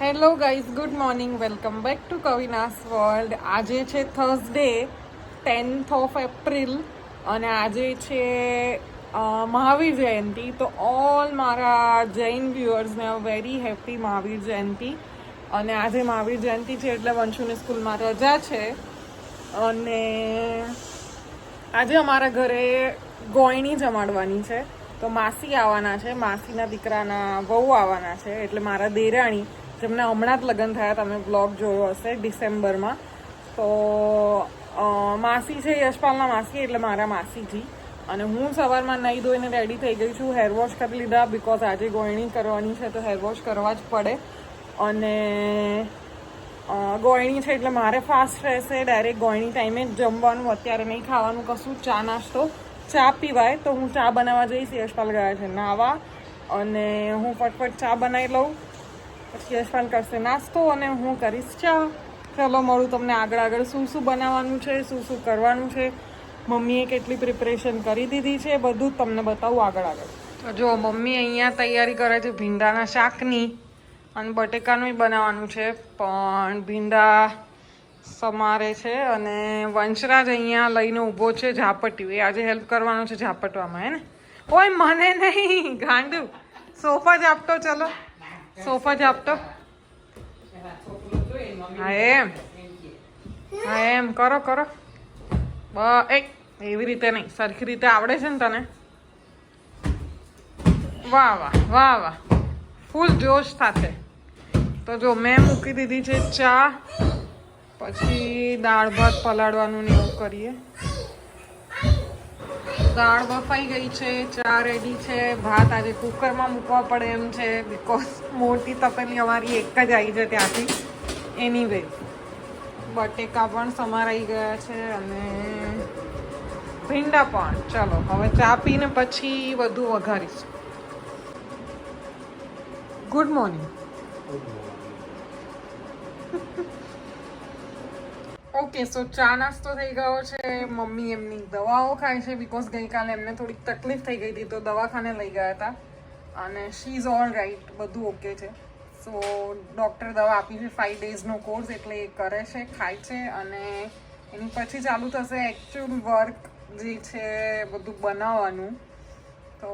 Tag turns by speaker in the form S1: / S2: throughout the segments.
S1: Hello guys, good morning, welcome back to કવિનાસ world. આજે છે થર્સડે 10th ઓફ એપ્રિલ અને આજે છે મહાવીર જયંતિ. તો ઓલ મારા જૈન વ્યુઅર્સને વેરી હેપી મહાવીર જયંતિ. અને આજે મહાવીર જયંતિ છે એટલે વંશુની સ્કૂલમાં રજા છે. અને આજે અમારા ઘરે ગોયણી જમાડવાની છે. તો માસી આવવાના છે, માસીના દીકરાના વહુ આવવાના છે, એટલે મારા દેરાણી જેમને હમણાં જ લગ્ન થયા, તમે બ્લોગ જોયો હશે ડિસેમ્બરમાં. તો માસી છે યશપાલના માસી, એટલે મારા માસીજી. અને હું સવારમાં નહીં ધોઈને રેડી થઈ ગઈ છું, હેર વોશ કરી લીધા, બિકોઝ આજે ગોયણી કરવાની છે તો હેર વોશ કરવા જ પડે. અને ગોયણી છે એટલે મારે ફાસ્ટ રહેશે, ડાયરેક્ટ ગોયણી ટાઈમે જ જમવાનું, અત્યારે નહીં ખાવાનું કશું. ચા નાસ્તો, ચા પીવાય તો હું ચા બનાવવા જઈશ. યશપાલ ગયા છે નાવા અને હું ફટફટ ચા બનાવી લઉં, પછી યશપાલ કરશે નાસ્તો અને હું કરીશ ચા. ચલો મળું તમને આગળ શું શું બનાવવાનું છે, શું શું કરવાનું છે, મમ્મીએ કેટલી પ્રિપરેશન કરી દીધી છે, બધું જ તમને બતાવું આગળ. તો જો મમ્મી અહીંયા તૈયારી કરે છે ભીંડાના શાકની, અને બટેકાનું બનાવવાનું છે, પણ ભીંડા સમારે છે. અને વંશરાજ અહીંયા લઈને ઊભો છે ઝાપટ્યું, એ આજે હેલ્પ કરવાનો છે ઝાપટવામાં, હે ને? ઓય મને નહીં ગાંડું, સોફા ઝાપટો, ચલો સોફા ઝાપટો. હા એમ કરો. એવી રીતે નહીં, સરખી રીતે આવડે છે ને તને? વાહ, ફૂલ જોશ સાથે. તો જો મેં મૂકી દીધી છે ચા, પછી દાળ ભાત પલાળવાનું ને એવું કરીએ. દાળ બફાઈ ગઈ છે, ચા રેડી છે, ભાત આજે કુકરમાં મૂકવા પડે એમ છે, બિકોઝ મોટી તપેલી અમારી એક જ આવી છે ત્યાંથી. એનીવે બટેકા પણ સમારાઈ ગયા છે અને ભીંડા પણ. ચલો હવે ચા પીને પછી બધું વઘારીશ. Good morning. ઓકે, સો ચા નાસ્તો થઈ ગયો છે. મમ્મી એમની દવાઓ ખાય છે, બિકોઝ ગઈકાલે એમને થોડીક તકલીફ થઈ ગઈ હતી તો દવાખાને લઈ ગયા હતા. અને શી ઇઝ ઓલ રાઈટ, બધું ઓકે છે. સો ડૉક્ટર દવા આપી છે 5 daysનો કોર્સ, એટલે એ કરે છે, ખાય છે. અને એની પછી ચાલુ થશે એકચ્યુઅલ વર્ક જે છે બધું બનાવવાનું. તો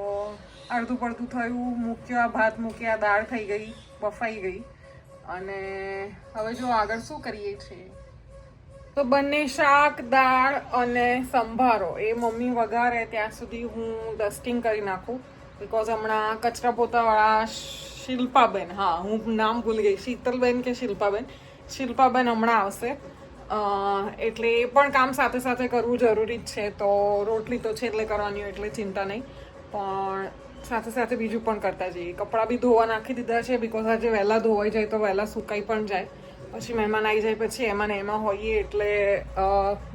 S1: અડધું પડધું થયું, ભાત મૂક્યા, દાળ થઈ ગઈ, બફાઈ ગઈ. અને હવે જો આગળ શું કરીએ છીએ, તો બંને શાક, દાળ અને સંભારો એ મમ્મી વઘારે ત્યાં સુધી હું ડસ્ટિંગ કરી નાખું. બિકોઝ હમણાં કચરા પોતાવાળા શિલ્પાબેન, હા હું નામ ભૂલી ગઈ, શીતલબેન કે શિલ્પાબેન હમણાં આવશે. એટલે એ પણ કામ સાથે સાથે કરવું જરૂરી જ છે. તો રોટલી તો છે એટલે કરવાની, એટલે ચિંતા નહીં, પણ સાથે સાથે બીજું પણ કરતા જઈએ. કપડાં બી ધોવા નાખી દીધા છે, બિકોઝ આજે વહેલા ધોવાઈ જાય તો વહેલા સુકાઈ પણ જાય. પછી મહેમાન આવી જાય પછી એમાં ને એમાં હોઈએ એટલે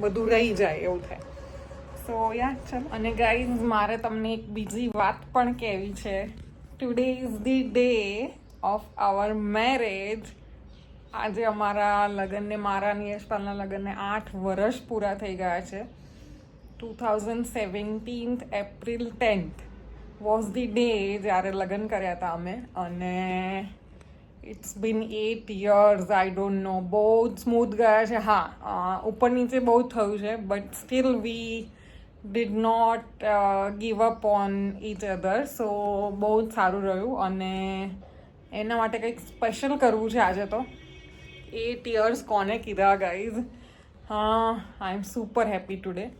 S1: બધું રહી જાય એવું થાય. સો યા ચાલો. અને ગાઈઝ, મારે તમને એક બીજી વાત પણ કહેવી છે. Today is the day of our marriage. આજે અમારા લગ્નને, મારા અને યશપાલના લગ્નને 8 વર્ષ પૂરા થઈ ગયા છે. 2017 April 10th was the day જ્યારે લગ્ન કર્યા હતા અમે. અને it's been 8 years. I don't know, બહુ જ સ્મૂથ ગયા છે. હા, ઉપર નીચે બહુ જ થયું છે, but still we did not give up on each other. So બહુ જ સારું રહ્યું. અને એના માટે કંઈક સ્પેશિયલ કરવું છે આજે. તો 8 years કોને કીધા ગાઈઝ. આઈ એમ સુપર હેપી ટુડે.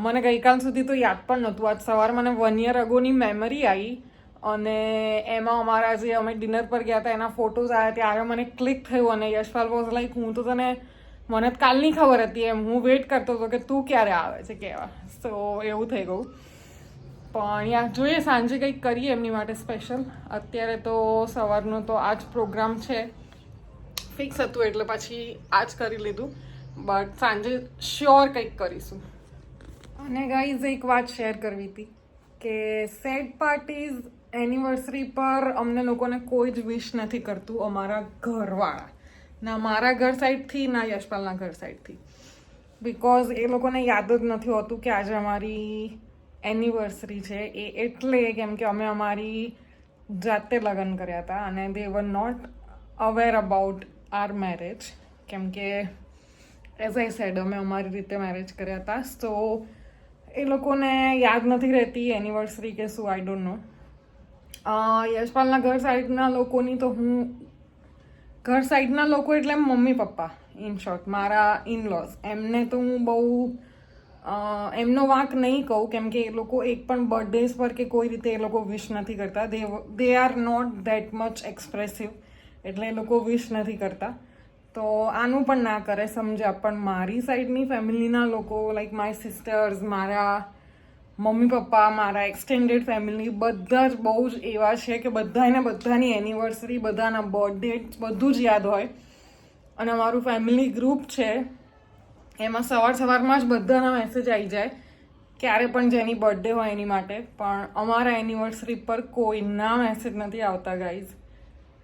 S1: મને ગઈકાલ સુધી તો યાદ પણ નહોતું. આજ સવારે મને 1 year અગોની મેમરી આવી. અને એમાં અમારા જે અમે ડિનર પર ગયા હતા એના ફોટોઝ આવ્યા, ત્યારે મને ક્લિક થયું. અને યશપાલ વોઝ લાઈક, હું તો મને કાલની ખબર હતી એમ, હું વેઇટ કરતો હતો કે તું ક્યારે આવે છે કહેવા. સો એવું થઈ ગયું. પણ યા જોઈએ સાંજે કંઈક કરીએ એમની માટે સ્પેશિયલ. અત્યારે તો સવારનો તો આ જ પ્રોગ્રામ છે, ફિક્સ હતું એટલે પછી આ જ કરી લીધું. બટ સાંજે શ્યોર કંઈક કરીશું. અને ગાઈઝ, એક વાત શેર કરવી હતી કે સેડ પાર્ટીઝ એનિવર્સરી પર અમને લોકોને કોઈ જ વિશ નથી કરતું, અમારા ઘરવાળા. ના મારા ઘર સાઈડથી, ના યશપાલના ઘર સાઈડથી. બિકોઝ એ લોકોને યાદ જ નથી હોતું કે આજે અમારી એનિવર્સરી છે. એટલે કેમ કે અમે અમારી જાતે લગ્ન કર્યા હતા અને they were not aware about our marriage, કેમ કે એઝ આઈ સેડ અમે અમારી રીતે મેરેજ કર્યા હતા. તો એ લોકોને યાદ નથી રહેતી એનિવર્સરી કે શું, આઈ ડોન્ટ નો. યશપાલના ઘર સાઈડના લોકોની તો ઘર સાઈડના લોકો એટલે મમ્મી પપ્પા, ઇન શોર્ટ મારા ઇનલોઝ, એમને તો હું બહુ એમનો વાંક નહીં કહું, કેમ કે એ લોકો એક પણ બર્થડેઝ પર કે કોઈ રીતે એ લોકો વિશ નથી કરતા. They are not that much expressive, એટલે એ લોકો વિશ નથી કરતા. તો આનું પણ ના કરે સમજ્યા. પણ મારી સાઈડની ફેમિલીના લોકો લાઈક માય સિસ્ટર્સ, મારા મમ્મી પપ્પા, મારા એક્સટેન્ડેડ ફેમિલી બધા જ બહુ જ એવા છે કે બધાની એનિવર્સરી, બધાના બર્થડે બધું જ યાદ હોય. અને અમારું ફેમિલી ગ્રુપ છે એમાં સવારમાં જ બધાના મેસેજ આવી જાય ક્યારે પણ જેની બર્થડે હોય એની માટે. પણ અમારા એનિવર્સરી પર કોઈના મેસેજ નથી આવતા guys.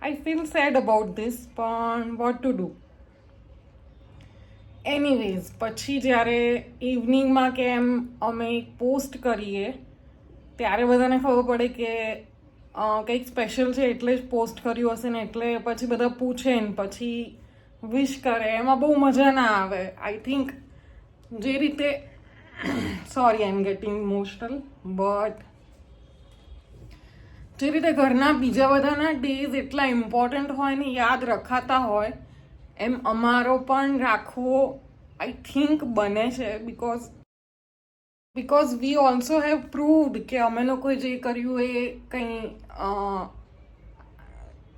S1: I feel sad about this, પણ વોટ ટુ ડુ. એનીવેઝ, પછી જ્યારે ઇવનિંગમાં કે એમ અમે એક પોસ્ટ કરીએ ત્યારે બધાને ખબર પડે કે કંઈક સ્પેશિયલ છે એટલે જ પોસ્ટ કર્યું હશે ને, એટલે પછી બધા પૂછે ને પછી વિશ કરે. એમાં બહુ મજા ના આવે. આઈ થિંક જે રીતે sorry I M gating emotional, but જે રીતે ઘરના બીજા બધાના ડેઝ એટલા ઇમ્પોર્ટન્ટ હોય ને યાદ રખાતા હોય, એમ અમારો પણ રાખવો આઈ થિંક બને છે. Because we also have proved કે અમે લોકોએ જે કર્યું એ કંઈ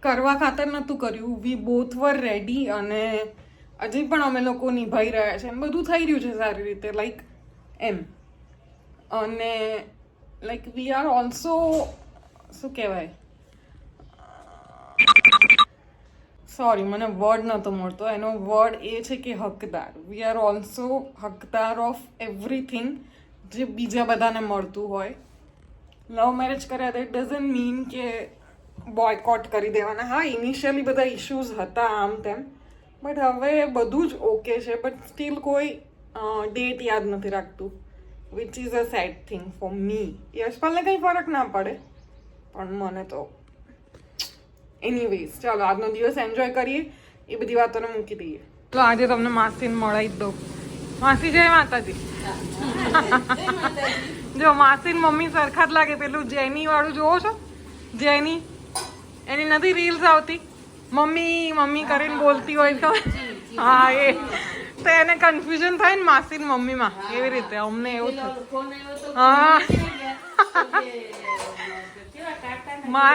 S1: કરવા ખાતર નહોતું કર્યું. વી બોથ વર રેડી અને હજી પણ અમે લોકો નિભાઈ રહ્યા છે. એમ બધું થઈ રહ્યું છે સારી રીતે, લાઈક એમ. અને લાઈક વી આર ઓલ્સો, શું કહેવાય, સોરી મને વર્ડ નહોતો મળતો. એનો વર્ડ એ છે કે હકદાર. વી આર ઓલ્સો હકદાર ઓફ એવરીથિંગ જે બીજા બધાને મળતું હોય. લવ મેરેજ કર્યા દેટ ડઝન્ટ મીન કે બોયકોટ કરી દેવાના. હા, ઇનિશિયલી બધા ઇશ્યુઝ હતા આમ તેમ, બટ હવે બધું જ ઓકે છે. બટ સ્ટીલ કોઈ ડેટ યાદ નથી રાખતું, which is a sad thing for me. યશપાલને કંઈ ફરક ના પડે, પણ મને તો એનીવેઝ. ચાલો આજનો દિવસ એન્જોય કરીએ, એ બધી વાતોને મૂકી દઈએ. તો આજે તમને માસીને મળાવી જ દઉં. માસી જય માતાજી. જો માસી ને મમ્મી સરખા જ લાગે. પેલું જેની વાળું જોવો છો, જેની એની નથી રીલ્સ આવતી, મમ્મી મમ્મી કરીને બોલતી હોય તો, હા એ તો એને કન્ફ્યુઝન થાય ને માસી ને મમ્મીમાં, એવી રીતે અમને એવું થાય. હા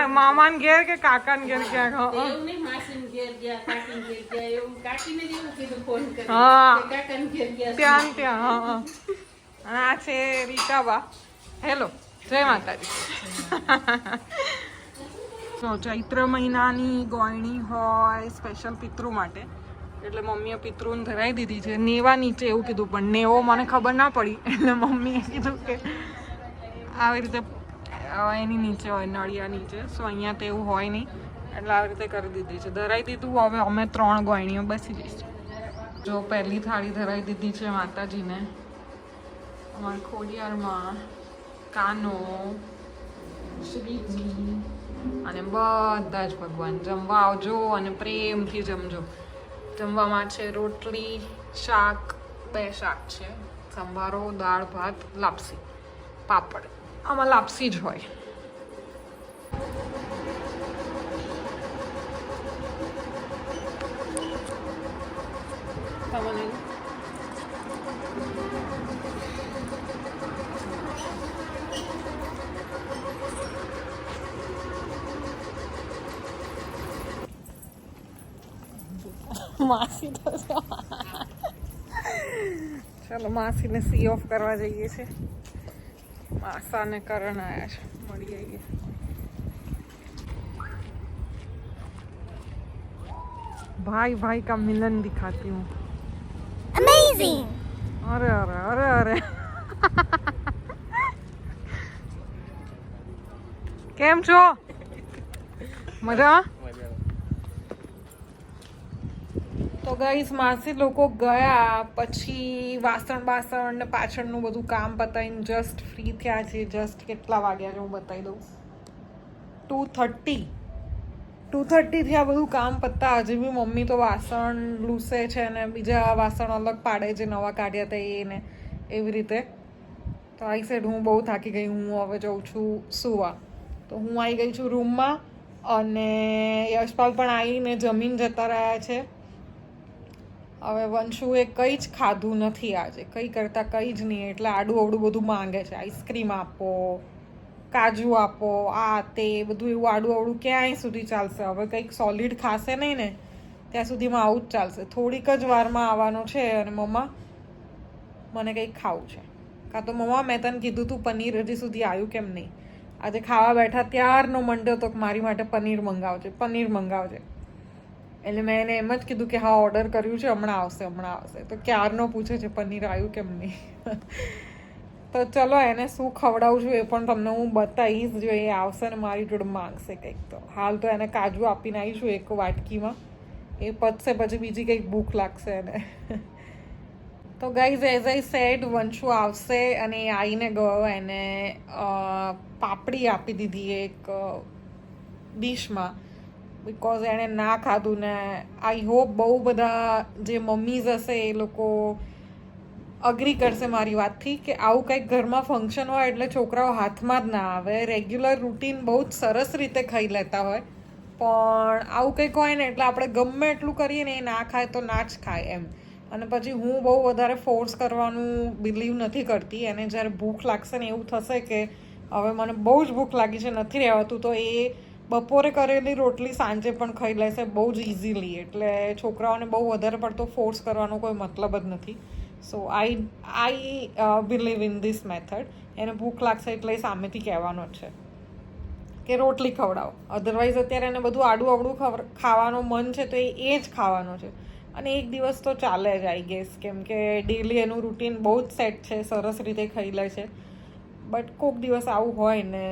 S1: મામાને ઘેર કે કાકાને ઘેર ક્યાંક. હા ત્યાં ત્યાં. હા અને આ છે રીટાબા. હેલો, જય માતાજી. ચૈત્ર મહિનાની ગોયણી હોય સ્પેશિયલ પિતૃ માટે, એટલે મમ્મીએ પિતૃને ધરાવી દીધી છે. નેવા નીચે એવું કીધું, પણ નેવો મને ખબર ના પડી એટલે મમ્મીએ કીધું કે આવી રીતે એની નીચે હોય, નળિયા નીચે. સો અહીંયા તો એવું હોય નહીં એટલે આવી રીતે કરી દીધી છે, ધરાવી દીધું. હવે અમે 3 ગોયણીઓ બેસી જઈશું. જો પહેલી થાળી ધરાવી દીધી છે માતાજીને. અમારા ખોડિયારમાં કાનો, શ્રીજી અને બધા જ ભગવાન. જમવા આવજો અને પ્રેમથી જમજો. જમવામાં છે રોટલી, શાક, 2 શાક છે, સંભારો, દાળ ભાત, લાપસી, પાપડ. આમાં લાપસી જ હોય. તમને માસી તો ચાલો માસીને સી ઓફ કરવા જઈએ છે. માસાને કરણ આયા છે, મળી આવીએ. भाई भाई का मिलन दिखाती हूँ. Amazing. अरे अरे अरे अरे કેમ છો? મજામાં? તો ગાઈસ માસી લોકો ગયા પછી વાસણ ને પાછળનું બધું કામ પતાવીને જસ્ટ ફ્રી થયા છે. જસ્ટ કેટલા વાગ્યા છે હું બતાવી દઉં. 2:30 2:30થી આ બધું કામ પતા હજી બી મમ્મી તો વાસણ લૂસે છે ને બીજા વાસણ અલગ પાડે જે નવા કાઢ્યા હતા એને એવી રીતે. તો આઈ સેડ હું બહુ થાકી ગઈ, હું હવે જઉં છું સુવા. તો હું આવી ગઈ છું રૂમમાં અને યશપાલ પણ આવીને જમીન જતા રહ્યા છે. હવે વંશુએ કંઈ જ ખાધું નથી આજે, કંઈ કરતાં કંઈ જ નહીં, એટલે આડું અવડું બધું માંગે છે. આઈસ્ક્રીમ આપો, કાજુ આપો, આ તે બધું એવું આડું અવડું ક્યાંય સુધી ચાલશે. હવે કંઈક સોલિડ ખાશે નહીં ને ત્યાં સુધીમાં આવું જ ચાલશે. થોડીક જ વારમાં આવવાનો છે અને મમ્મા મને કંઈક ખાવું છે, કાં તો મમ્મા મેં તને કીધું તું પનીર હજી સુધી આવ્યું કેમ નહીં. આજે ખાવા બેઠા ત્યારનો મંડ્યો તો મારી માટે પનીર મંગાવજે. એટલે મેં એને એમ જ કીધું કે હા ઓર્ડર કર્યું છે, હમણાં આવશે. તો ક્યારનો પૂછે છે પનીર આવ્યું કેમ નહીં. તો ચલો એને શું ખવડાવું છું એ પણ તમને હું બતાવીશ. જો એ આવશે ને મારી જોડે માંગશે કંઈક, તો હાલ તો એને કાજુ આપીને આવીશું એક વાટકીમાં. એ પતશે પછી બીજી કંઈક ભૂખ લાગશે એને. તો guys as I said Vanshu આવશે અને એ આવીને ગયો, એને પાપડી આપી દીધી એક ડીશમાં, બિકોઝ એણે ના ખાધું ને. આઈ હોપ બહુ બધા જે મમ્મીઝ હશે એ લોકો અગ્રી કરશે મારી વાતથી કે આવું કંઈક ઘરમાં ફંક્શન હોય એટલે છોકરાઓ હાથમાં જ ના આવે. રેગ્યુલર રૂટીન બહુ જ સરસ રીતે ખાઈ લેતા હોય, પણ આવું કંઈક હોય ને એટલે આપણે ગમે એટલું કરીએ ને એ ના ખાય તો ના જ ખાય એમ. અને પછી હું બહુ વધારે ફોર્સ કરવાનું બિલીવ નથી કરતી. એને જ્યારે ભૂખ લાગશે ને એવું થશે કે હવે મને બહુ જ ભૂખ લાગી છે, નથી રહેવાતું, તો એ બપોરે કરેલી રોટલી સાંજે પણ ખાઈ લેશે બહુ જ ઇઝીલી. એટલે છોકરાઓને બહુ વધારે પડતો ફોર્સ કરવાનો કોઈ મતલબ જ નથી. So I believe in this method. એને ભૂખ લાગશે એટલે એ સામેથી કહેવાનો જ છે કે રોટલી ખવડાવો. અધરવાઇઝ અત્યારે એને બધું આડું અવડું ખાવાનું મન છે તો એ જ ખાવાનો છે. અને એક દિવસ તો ચાલે જ આઈ ગેસ, કેમ કે ડેલી એનું રૂટીન બહુ જ સેટ છે, સરસ રીતે ખાઈ લે છે. બટ કોઈક દિવસ આવું હોય ને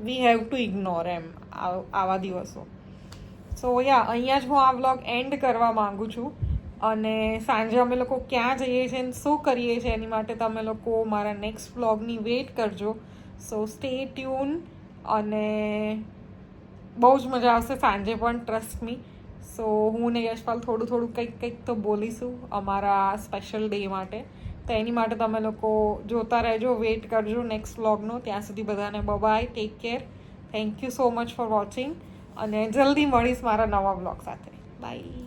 S1: વી હેવ ટુ ઇગ્નોર એમ આવા દિવસો. સો અહીંયા જ હું આ વ્લોગ એન્ડ કરવા માગું છું. અને સાંજે અમે લોકો ક્યાં જઈએ છીએ ને શું કરીએ છીએ એની માટે તમે લોકો મારા નેક્સ્ટ વ્લોગની વેઇટ કરજો. સો સ્ટે ટ્યુન. અને બહુ જ મજા આવશે સાંજે પણ, ટ્રસ્ટ મી. સો હું ને યશપાલ થોડું કંઈક તો બોલીશું અમારા સ્પેશિયલ ડે માટે. તો એની માટે તમે લોકો જોતા રહેજો, વેઇટ કરજો નેક્સ્ટ વ્લોગનો. ત્યાં સુધી બધાને bye, take care. Thank you so much for watching. અને જલ્દી મળીશ મારા નવા વ્લોગ સાથે. બાય.